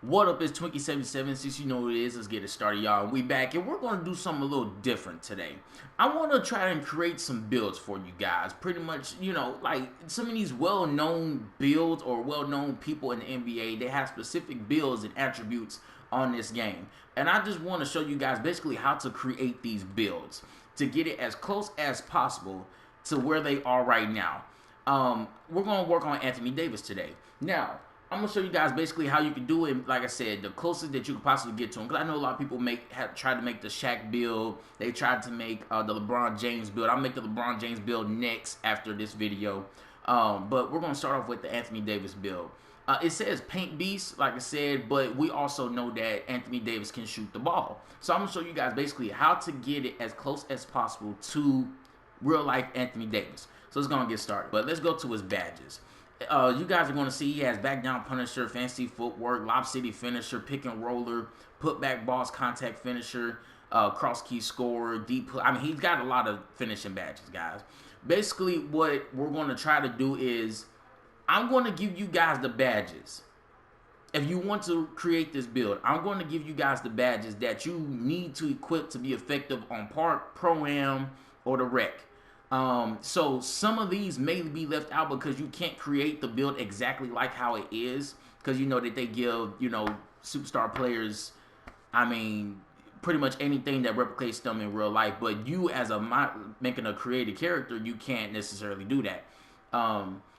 What up, it's Twinkie77. Since you know what it is, let's get it started, y'all. We back, and we're going to do something a little different today. I want to try and create some builds for you guys. Pretty much, you know, like some of these well-known builds or well-known people in the NBA, they have specific builds and attributes on this game. And I just want to show you guys basically how to create these builds to get it as close as possible to where they are right now. We're going to work on Anthony Davis today. Now, I'm gonna show you guys basically how you can do it. Like I said, the closest that you could possibly get to him. Because I know a lot of people have tried to make the Shaq build. They tried to make the LeBron James build. I'll make the LeBron James build next after this video. But we're gonna start off with the Anthony Davis build. It says Paint Beast, like I said, but we also know that Anthony Davis can shoot the ball. So I'm gonna show you guys basically how to get it as close as possible to real life Anthony Davis. So let's go and get started. But let's go to his badges. You guys are going to see he has back down punisher, fancy footwork, lob city finisher, pick and roller, put back balls, contact finisher, cross key scorer, deep. I mean, he's got a lot of finishing badges, guys. Basically, what we're going to try to do is I'm going to give you guys the badges. If you want to create this build, I'm going to give you guys the badges that you need to equip to be effective on Park, Pro-Am, or the Rec. So some of these may be left out because you can't create the build exactly like how it is, because you know that they give, you know, superstar players, I mean, pretty much anything that replicates them in real life. But you, as making a created character, you can't necessarily do that.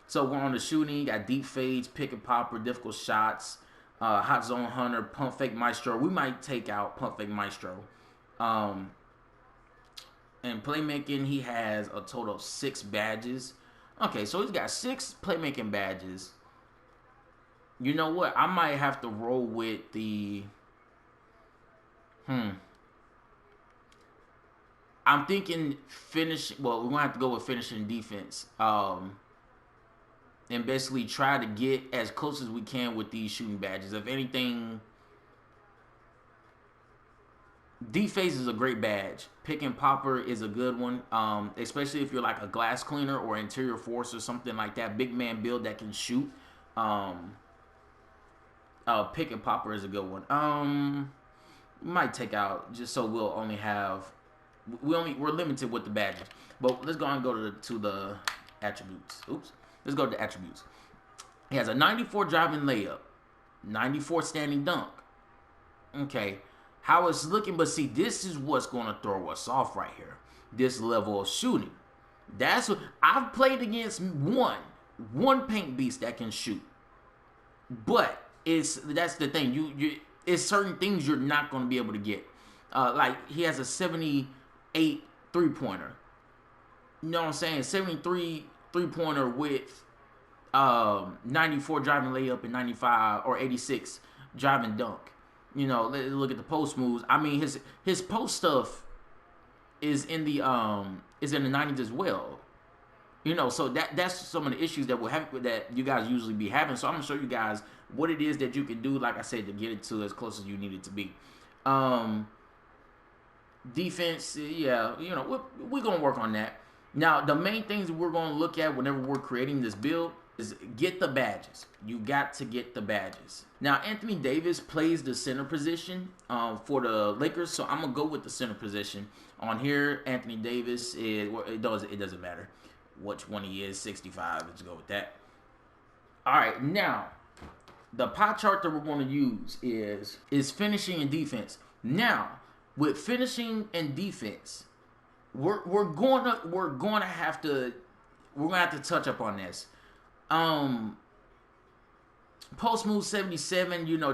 So we're on the shooting, got deep fades, pick and popper, difficult shots, hot zone hunter, pump fake maestro. We might take out pump fake maestro. And playmaking, he has a total of 6 badges. Okay, so he's got 6 playmaking badges. You know what? I might have to roll with the... I'm thinking finish... Well, we're going to have to go with finishing defense. And basically try to get as close as we can with these shooting badges. If anything... D-Phase is a great badge. Pick and Popper is a good one, especially if you're like a glass cleaner or interior force or something like that. Big man build that can shoot. Pick and Popper is a good one. Might take out just so we'll only have we're limited with the badges. But let's go and go to the attributes. Oops. Let's go to the attributes. He has a 94 driving layup, 94 standing dunk. Okay. How it's looking, but see, this is what's going to throw us off right here. This level of shooting. That's what I've played against. One paint beast that can shoot, but that's the thing. It's certain things you're not going to be able to get. Like he has a 78 3-pointer. You know what I'm saying? 73 3-pointer with 94 driving layup and 95 or 86 driving dunk. You know, let's look at the post moves. I mean, his post stuff is in the 90s as well. You know, so that's some of the issues that we'll have that you guys usually be having. So I'm gonna show you guys what it is that you can do, like I said, to get it to as close as you need it to be. Defense, yeah, you know, we're gonna work on that. Now, the main things we're gonna look at whenever we're creating this build is get the badges. You got to get the badges. Now, Anthony Davis plays the center position for the Lakers, so I'm gonna go with the center position. On here, Anthony Davis it doesn't matter which one he is. 65. Let's go with that. All right, now the pie chart that we're going to use is finishing and defense. Now, with finishing and defense, we're going to have to touch up on this. Post move 77, you know,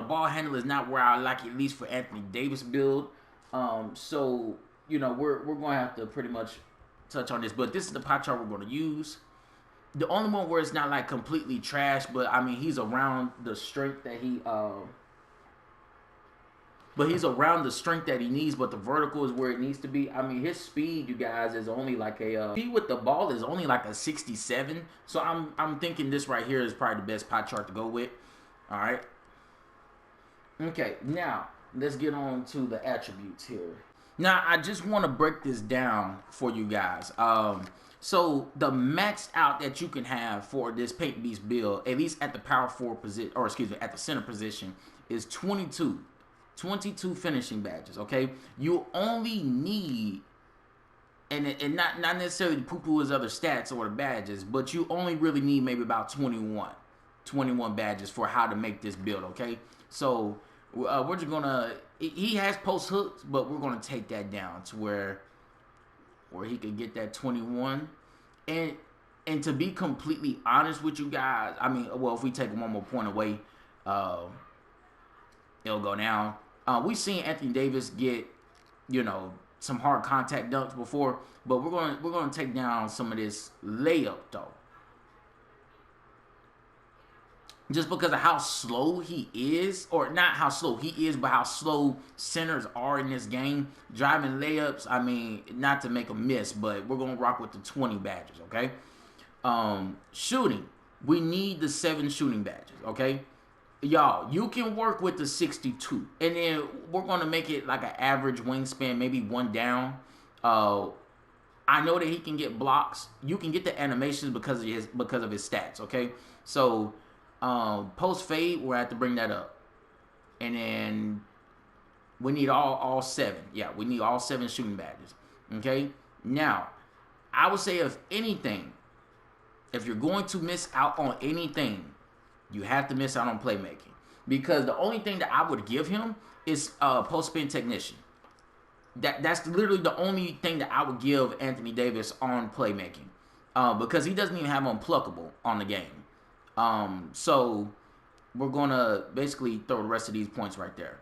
ball handle is not where I like it, at least for Anthony Davis build. So, you know, we're going to have to pretty much touch on this, but this is the pie chart we're going to use. The only one where it's not like completely trash, but I mean, he's around the strength that he needs, but the vertical is where it needs to be. I mean, his speed, you guys, is only like speed with the ball is only like a 67. So I'm thinking this right here is probably the best pie chart to go with. All right. Okay, now let's get on to the attributes here. Now, I just want to break this down for you guys. So the max out that you can have for this Paint Beast build, at least at the power forward position, or excuse me, at the center position, is 22. 22 finishing badges, okay? You only need, and not necessarily poo-poo his other stats or the badges, but you only really need maybe about 21 badges for how to make this build, okay? So we're just gonna, he has post hooks, but we're gonna take that down to where he could get that 21. And to be completely honest with you guys, I mean, well, if we take one more point away, it'll go down. We've seen Anthony Davis get, you know, some hard contact dunks before, but we're gonna take down some of this layup though. Just because of how slow he is, or not how slow he is, but how slow centers are in this game. Driving layups, I mean, not to make a miss, but we're going to rock with the 20 badges, okay? Shooting, we need the 7 shooting badges, okay? Y'all, you can work with the 62. And then we're going to make it like an average wingspan, maybe 1 down. I know that he can get blocks. You can get the animations because of his stats, okay? So post fade, we're have to bring that up, and then we need all 7. Yeah, we need all 7 shooting badges. Okay. Now, I would say if anything, if you're going to miss out on anything, you have to miss out on playmaking, because the only thing that I would give him is post spin technician. That's literally the only thing that I would give Anthony Davis on playmaking, because he doesn't even have unpluckable on the game. So we're gonna basically throw the rest of these points right there.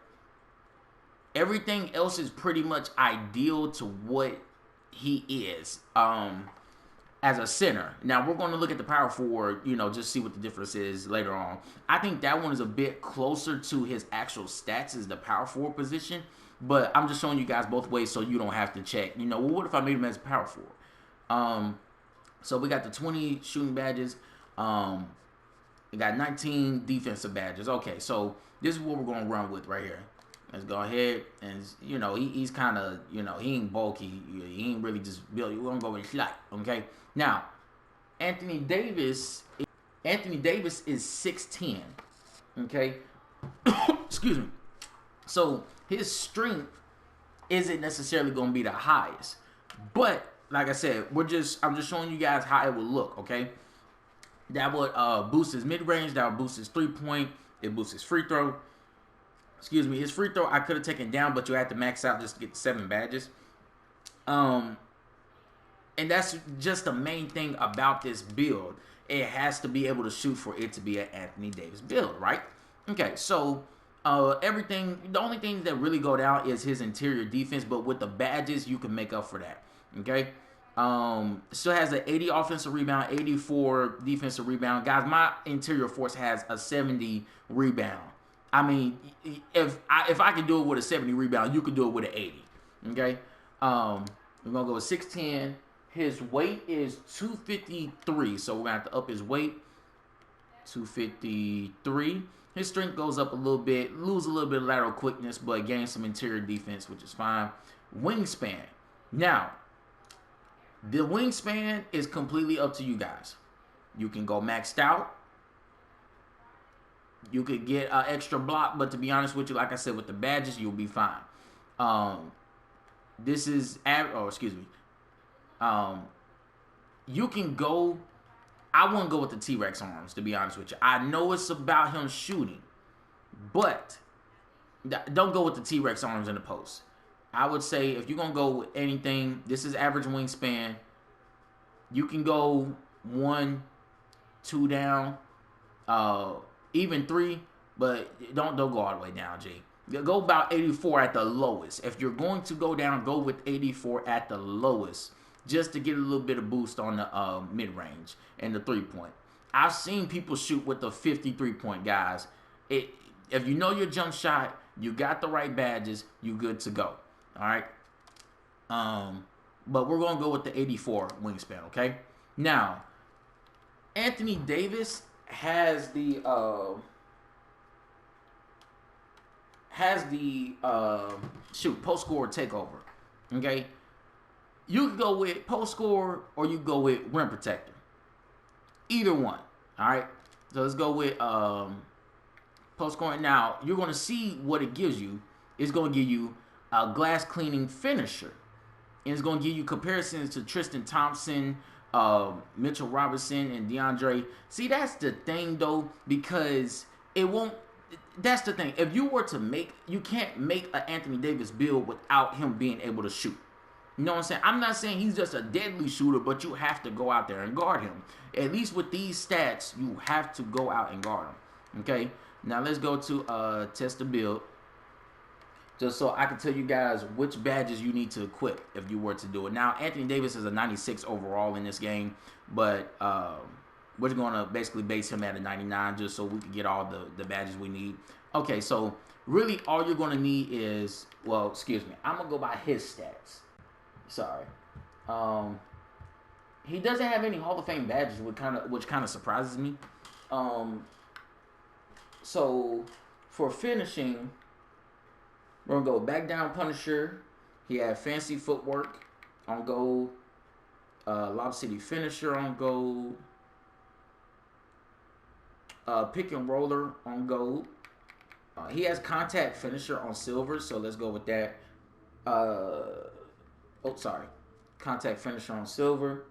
Everything else is pretty much ideal to what he is as a center. Now we're gonna look at the power forward, you know, just see what the difference is later on. I think that one is a bit closer to his actual stats as the power forward position, but I'm just showing you guys both ways so you don't have to check. You know, well, what if I made him as a power forward? So we got the 20 shooting badges. We got 19 defensive badges. Okay, so this is what we're going to run with right here. Let's go ahead. And, you know, he's kind of, you know, he ain't bulky. He ain't really just built. We're going to go with slight. Okay. Now, Anthony Davis is 6'10". Okay. Excuse me. So his strength isn't necessarily going to be the highest. But, like I said, I'm just showing you guys how it would look. Okay. That would boost his mid-range. That would boost his three-point. It boosts his free throw. Excuse me. His free throw I could have taken down, but you had to max out just to get the 7 badges. And that's just the main thing about this build. It has to be able to shoot for it to be an Anthony Davis build, right? Okay, so everything, the only thing that really go down is his interior defense, but with the badges, you can make up for that, okay? Still has an 80 offensive rebound, 84 defensive rebound. Guys, my interior force has a 70 rebound. I mean, if I can do it with a 70 rebound, you can do it with an 80. Okay? We're gonna go with 6'10". His weight is 253, so we're gonna have to up his weight. 253. His strength goes up a little bit, lose a little bit of lateral quickness, but gain some interior defense, which is fine. Wingspan. Now, the wingspan is completely up to you guys. You can go maxed out. You could get an extra block, but to be honest with you, like I said, with the badges, you'll be fine. This is, you can go, I wouldn't go with the T-Rex arms, to be honest with you. I know it's about him shooting, but don't go with the T-Rex arms in the post. I would say if you're going to go with anything, this is average wingspan. You can go 1, 2 down, even 3, but don't go all the way down, G. Go about 84 at the lowest. If you're going to go down, go with 84 at the lowest, just to get a little bit of boost on the mid-range and the 3-point. I've seen people shoot with the 53-point, guys. If you know your jump shot, you got the right badges, you good to go. All right. But we're gonna go with the 84 wingspan. Okay. Now, Anthony Davis has the post score takeover. Okay, you can go with post score or you go with rim protector. Either one. All right. So let's go with post scoring. Now you're going to see what it gives you. It's going to give you a glass cleaning finisher, and it's going to give you comparisons to Tristan Thompson, Mitchell Robinson, and DeAndre. See, that's the thing though, because it won't. That's the thing. If you were to make, you can't make an Anthony Davis build without him being able to shoot. You know what I'm saying? I'm not saying he's just a deadly shooter, but you have to go out there and guard him. At least with these stats, you have to go out and guard him. Okay? Now let's go to test the build. Just so I can tell you guys which badges you need to equip if you were to do it. Now, Anthony Davis is a 96 overall in this game, but we're going to basically base him at a 99 just so we can get all the badges we need. Okay, so really all you're going to need is, well, excuse me, I'm going to go by his stats. Sorry. He doesn't have any Hall of Fame badges, which kind of surprises me. So for finishing, we're gonna go back down Punisher. He had fancy footwork on gold. Lob City finisher on gold. Pick and roller on gold. He has contact finisher on silver, so let's go with that. Contact finisher on silver.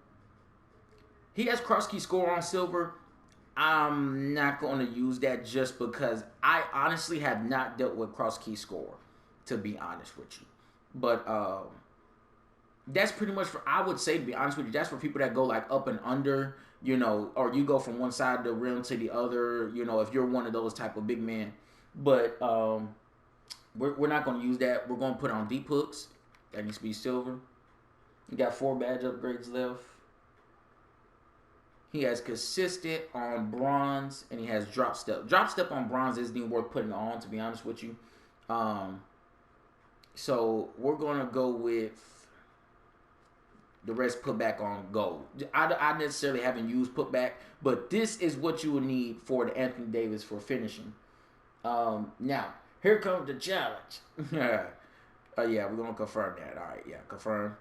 He has cross key score on silver. I'm not going to use that just because I honestly have not dealt with cross key score, to be honest with you. But that's pretty much for, I would say, to be honest with you, that's for people that go like up and under, you know, or you go from one side of the rim to the other, you know, if you're one of those type of big men. But we're not going to use that. We're going to put on deep hooks. That needs to be silver. You got 4 badge upgrades left. He has consistent on bronze, and he has drop step. Drop step on bronze isn't even worth putting on, to be honest with you. So we're going to go with the rest put back on gold. I necessarily haven't used put back, but this is what you will need for the Anthony Davis for finishing. Now, here comes the challenge. Yeah, we're going to confirm that. All right, yeah, confirm.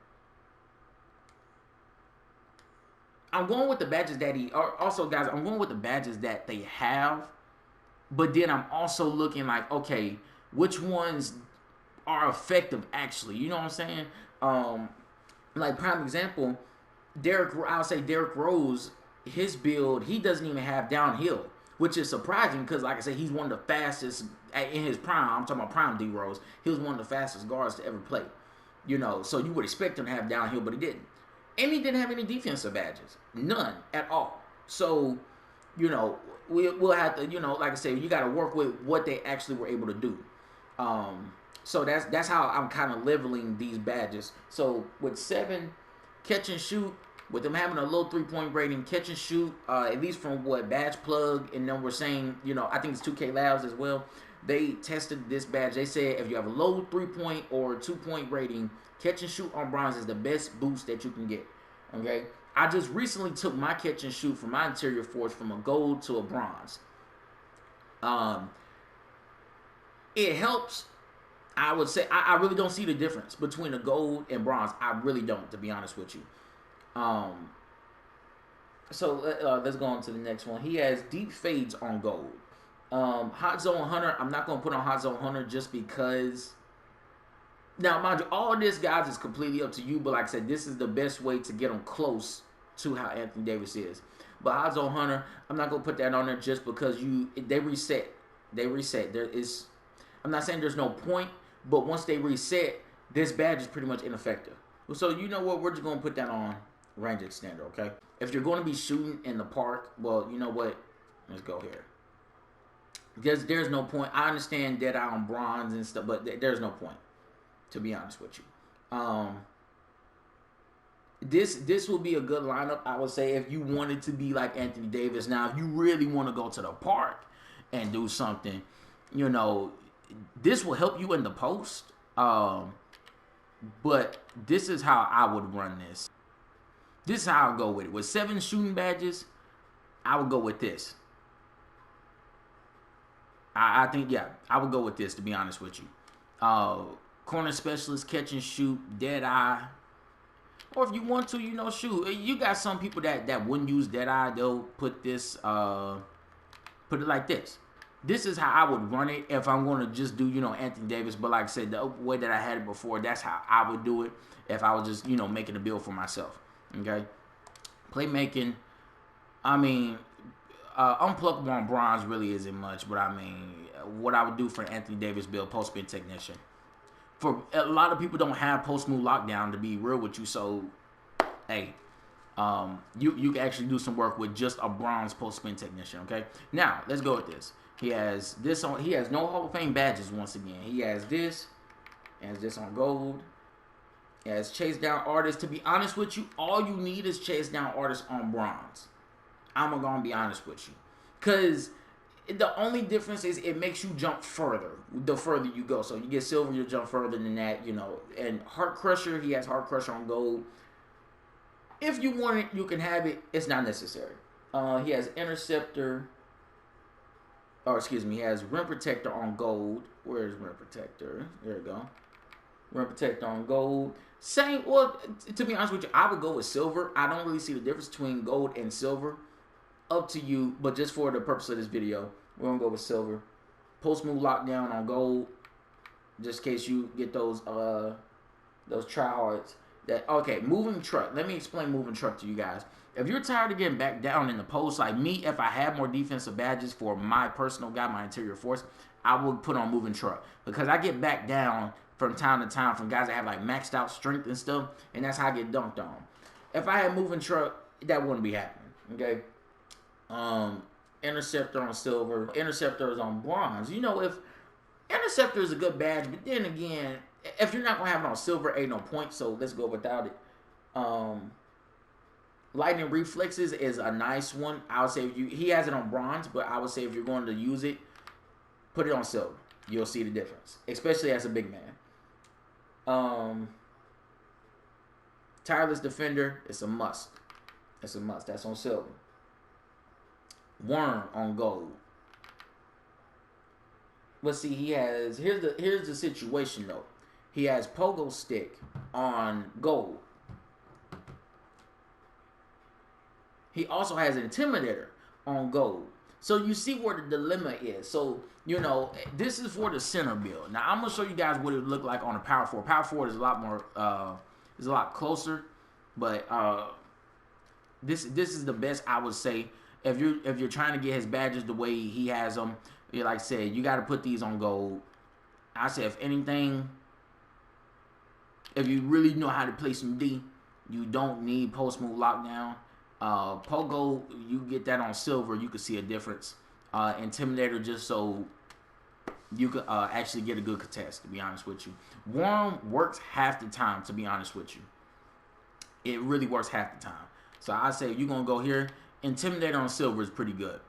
I'm going with the badges that also, guys, I'm going with the badges that they have, but then I'm also looking like, okay, which ones are effective actually? You know what I'm saying? Like prime example, I'll say Derrick Rose, his build, he doesn't even have downhill, which is surprising because, like I said, he's one of the fastest in his prime. I'm talking about prime D Rose. He was one of the fastest guards to ever play. You know, so you would expect him to have downhill, but he didn't. And he didn't have any defensive badges. None at all. So, you know, we'll have to, you know, like I said, you got to work with what they actually were able to do. So that's how I'm kind of leveling these badges. So with 7, catch and shoot, with them having a low 3-point rating, catch and shoot, at least from what Badge Plug and then we're saying, you know, I think it's 2K Labs as well. They tested this badge. They said if you have a low 3-point or 2-point rating, catch and shoot on bronze is the best boost that you can get. Okay, I just recently took my catch and shoot for my interior force from a gold to a bronze. It helps. I would say I really don't see the difference between a gold and bronze. I really don't, to be honest with you. So let's go on to the next one. He has deep fades on gold. Hot Zone Hunter, I'm not going to put on Hot Zone Hunter just because. Now, mind you, all this, guys, is completely up to you. But like I said, this is the best way to get them close to how Anthony Davis is. But Hot Zone Hunter, I'm not going to put that on there just because they reset. They reset. I'm not saying there's no point, but once they reset, this badge is pretty much ineffective. So you know what? We're just going to put that on range extender, okay? If you're going to be shooting in the park, well, you know what? Let's go here. There's no point. I understand Dead Eye on bronze and stuff, but there's no point, to be honest with you. This will be a good lineup, I would say, if you wanted to be like Anthony Davis. Now, if you really want to go to the park and do something, you know, this will help you in the post. But this is how I would run this. This is how I'll go with it. With 7 shooting badges, I would go with this. I think, yeah, I would go with this, to be honest with you. corner specialist, catch and shoot, dead eye. Or if you want to, you know, shoot. You got some people that wouldn't use dead eye. They'll put this, put it like this. This is how I would run it if I'm going to just do, you know, Anthony Davis. But like I said, the way that I had it before, that's how I would do it if I was just, you know, making a build for myself. Okay? Playmaking, I mean, unpluckable on bronze really isn't much. But I mean, what I would do for an Anthony Davis build, post-spin technician. For a lot of people don't have post-move lockdown, to be real with you. So, hey, you can actually do some work with just a bronze post-spin technician, okay? Now, let's go with this. He has this on. He has no Hall of Fame badges once again. He has this on gold. He has chase down artists. To be honest with you, all you need is chase down artists on bronze. I'm gonna be honest with you, cause the only difference is it makes you jump further the further you go. So you get silver, you'll jump further than that, you know. And Heart Crusher, he has Heart Crusher on gold. If you want it, you can have it. It's not necessary. He has Interceptor. Or excuse me, he has Rim Protector on gold. Where's Rim Protector? There we go. Rim Protector on gold. Same, well, to be honest with you, I would go with silver. I don't really see the difference between gold and silver. Up to you, but just for the purpose of this video, we're going to go with silver. Post-move lockdown on gold. Just in case you get those tryhards. Okay, moving truck. Let me explain moving truck to you guys. If you're tired of getting back down in the post, like me, if I had more defensive badges for my personal guy, my interior force, I would put on moving truck. Because I get back down from time to time from guys that have like maxed out strength and stuff, and that's how I get dunked on. If I had moving truck, that wouldn't be happening, okay? Interceptor on silver. Interceptor is on bronze. You know, if Interceptor is a good badge, but then again, if you're not going to have it on silver, ain't no point, so let's go without it. Lightning Reflexes is a nice one. I would say he has it on bronze, but I would say if you're going to use it, put it on silver. You'll see the difference, especially as a big man. Tireless Defender, it's a must. It's a must. That's on silver. Worm on gold. Let's see, he has, here's the situation though. He has Pogo Stick on gold. He also has Intimidator on gold. So you see where the dilemma is. So, you know, this is for the center build. Now, I'm going to show you guys what it would look like on a power forward. Power forward is a lot more, is a lot closer. But this is the best, I would say. If you're trying to get his badges the way he has them, like I said, you got to put these on gold. I said, if anything, if you really know how to play some D, you don't need post-move lockdown. Pogo, you get that on silver, you can see a difference. Intimidator, just so you could actually get a good contest, to be honest with you. Worm works half the time, to be honest with you. It really works half the time. So I say you're going to go here. Intimidator on silver is pretty good.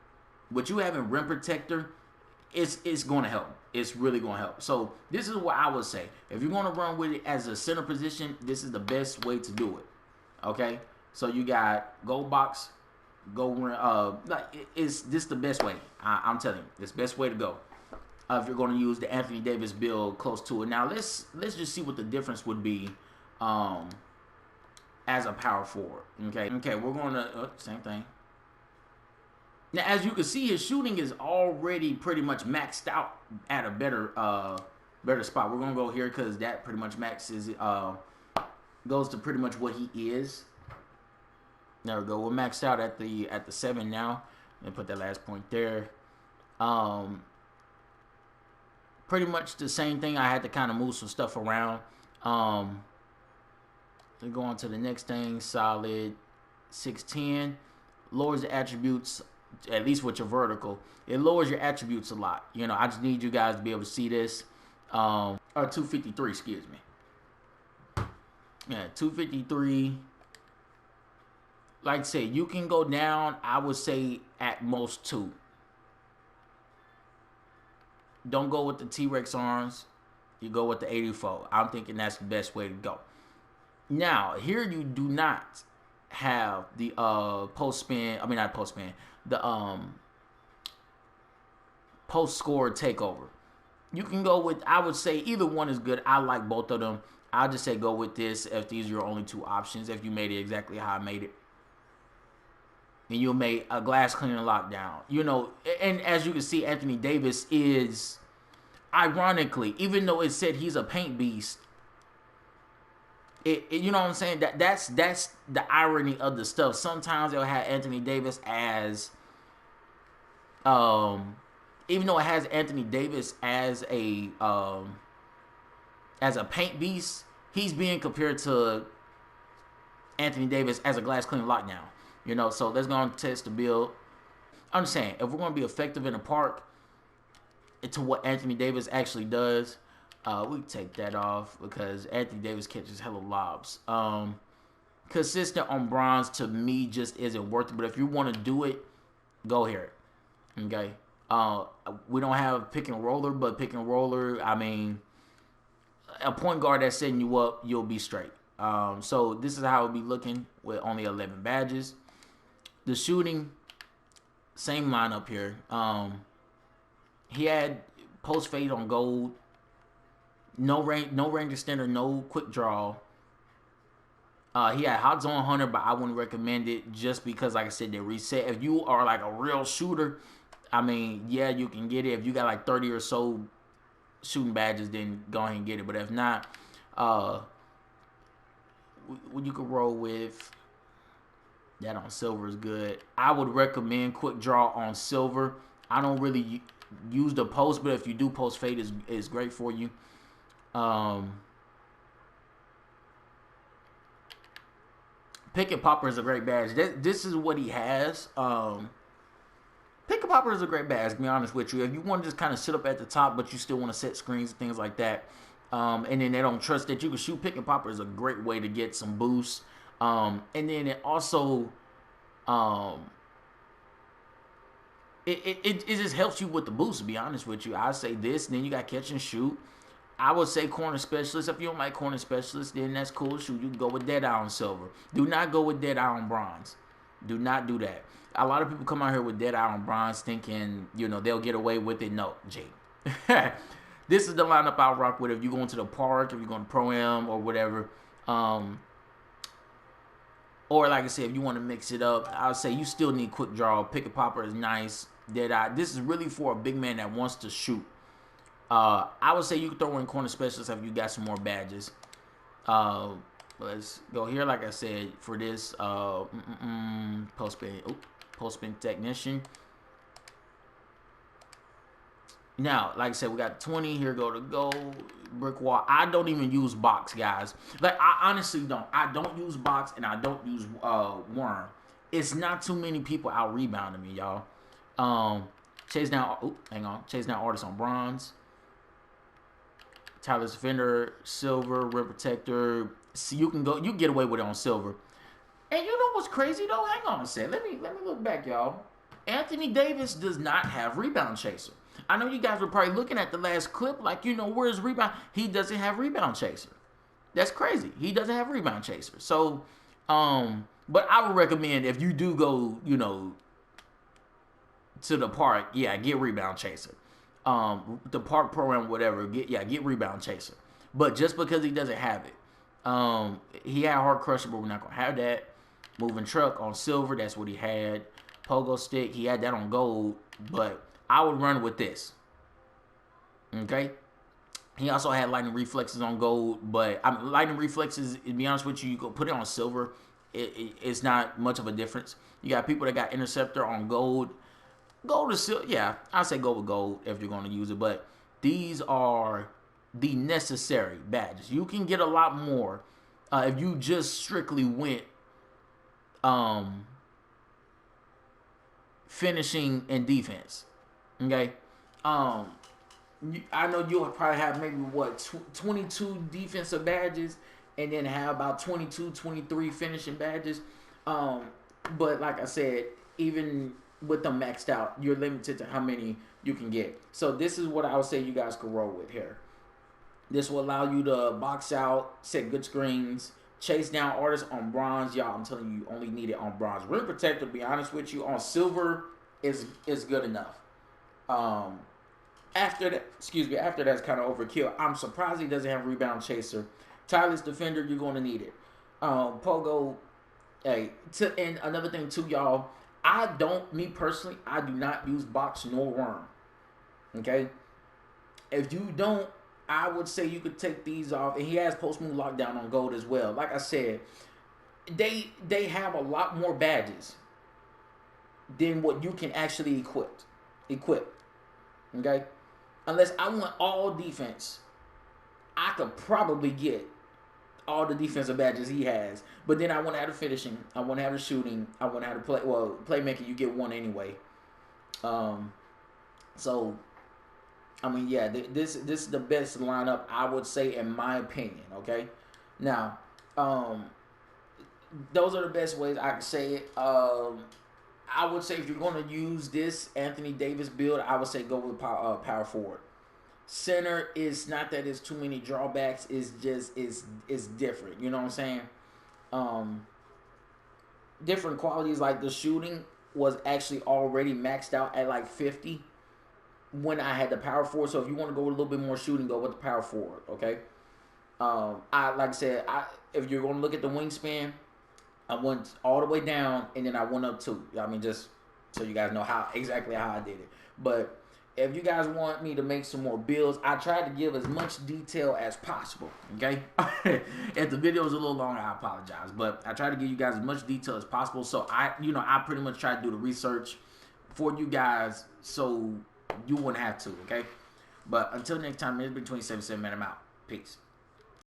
What you have in Rim Protector, it's going to help. It's really going to help. So this is what I would say. If you're going to run with it as a center position, this is the best way to do it. Okay? So you got gold box, this the best way. I'm telling you, this best way to go. If you're going to use the Anthony Davis build close to it. Now let's just see what the difference would be as a power forward. Okay, we're going to same thing. Now as you can see, his shooting is already pretty much maxed out at a better spot. We're going to go here because that pretty much maxes goes to pretty much what he is. There we go. We're maxed out at the 7 now. And put that last point there. Pretty much the same thing. I had to kind of move some stuff around. Then go on to the next thing. Solid 610. Lowers the attributes, at least with your vertical. It lowers your attributes a lot. You know, I just need you guys to be able to see this. Or 253, excuse me. Yeah, 253. Like I said, you can go down, I would say, at most 2. Don't go with the T-Rex arms. You go with the 84. I'm thinking that's the best way to go. Now, here you do not have the post-spin. I mean, not post-spin. The post-score takeover. You can go with, I would say either one is good. I like both of them. I'll just say go with this if these are your only two options. If you made it exactly how I made it, and you made a glass cleaner lockdown. You know, and as you can see, Anthony Davis is, ironically, even though it said he's a paint beast, you know what I'm saying? That's the irony of the stuff. Sometimes they'll have Anthony Davis um even though it has Anthony Davis as a paint beast, he's being compared to Anthony Davis as a glass cleaner lockdown. You know, so let's go and test the build. I'm just saying, if we're going to be effective in the park to what Anthony Davis actually does, we take that off because Anthony Davis catches hella lobs. Consistent on bronze to me just isn't worth it. But if you want to do it, go here. Okay. We don't have pick and roller, but pick and roller, I mean, a point guard that's setting you up, you'll be straight. So this is how it'll be looking with only 11 badges. The shooting, same lineup here. He had post fade on gold. No range extender, no quick draw. He had hot zone hunter, but I wouldn't recommend it just because, like I said, they reset. If you are like a real shooter, I mean, yeah, you can get it. If you got like 30 or so shooting badges, then go ahead and get it. But if not, you could roll with that on silver is good. I would recommend quick draw on silver. I don't really use the post, but if you do, post fade is great for you. Pick and popper is a great badge. This is what he has. Pick and popper is a great badge, to be honest with you. If you want to just kind of sit up at the top, but you still want to set screens and things like that, and then they don't trust that you can shoot, pick and popper is a great way to get some boosts. And then it also, it just helps you with the boost, to be honest with you. I say this, and then you got catch and shoot. I would say corner specialist. If you don't like corner specialist, then that's cool. Shoot, you can go with Deadeye on silver. Do not go with Deadeye on bronze. Do not do that. A lot of people come out here with Deadeye on bronze thinking, you know, they'll get away with it. No, G. This is the lineup I'll rock with if you're going to the park, if you're going to Pro-Am or whatever. Or like I said, if you want to mix it up, I would say you still need quick draw. Pick and popper is nice. Deadeye. This is really for a big man that wants to shoot. I would say you can throw in corner specialist if you got some more badges. Let's go here. Like I said, for this post spin technician. Now, like I said, we got 20 here. Go to gold brick wall. I don't even use box, guys. Like I honestly don't. I don't use box and I don't use worm. It's not too many people out rebounding me, y'all. Chase down. Chase down artist on bronze. Tyler's defender, silver, rim protector. See, you can get away with it on silver. And you know what's crazy though? Hang on a second. Let me look back, y'all. Anthony Davis does not have rebound chaser. I know you guys were probably looking at the last clip like, you know, where's rebound? He doesn't have rebound chaser. That's crazy. He doesn't have rebound chaser. So, but I would recommend if you do go, you know, to the park, yeah, get rebound chaser. The park program, whatever, get rebound chaser. But just because he doesn't have it, he had hard crusher, but we're not gonna have that. Moving truck on silver, that's what he had. Pogo stick, he had that on gold, but I would run with this. Okay. He also had lightning reflexes on gold, but lightning reflexes, to be honest with you, you can put it on silver. It's not much of a difference. You got people that got interceptor on gold. Gold is silver. Yeah, I say go with gold if you're going to use it, but these are the necessary badges. You can get a lot more if you just strictly went finishing and defense. Okay. I know you'll probably have maybe 22 defensive badges and then have about 22, 23 finishing badges. But like I said, even with them maxed out, you're limited to how many you can get. So this is what I would say you guys could roll with here. This will allow you to box out, set good screens, chase down artists on bronze. Y'all, I'm telling you, you only need it on bronze. Rim protector, to be honest with you, on silver is good enough. After that, excuse me, after that's kind of overkill. I'm surprised he doesn't have a rebound chaser. Tireless defender, you're going to need it. Pogo, hey, and another thing too, y'all. Me personally, I do not use box nor worm. Okay, if you don't, I would say you could take these off. And he has post move lockdown on gold as well. Like I said, they have a lot more badges than what you can actually equip. Okay, unless I want all defense, I could probably get all the defensive badges he has. But then I want to have the finishing, I want to have the shooting, I want to have the playmaking. You get one anyway. So I mean, yeah, this is the best lineup, I would say, in my opinion. Okay, now those are the best ways I can say it. I would say if you're going to use this Anthony Davis build, I would say go with power forward. Center is not that it's too many drawbacks. It's just it's different. You know what I'm saying? Different qualities, like the shooting was actually already maxed out at like 50 when I had the power forward. So if you want to go with a little bit more shooting, go with the power forward. Okay. Like I said, if you're going to look at the wingspan, I went all the way down and then I went up too. I mean, just so you guys know exactly how I did it. But if you guys want me to make some more builds, I tried to give as much detail as possible. Okay, if the video is a little long, I apologize, but I try to give you guys as much detail as possible. So I pretty much try to do the research for you guys, so you wouldn't have to. Okay, but until next time, it's been 27, man. I'm out. Peace.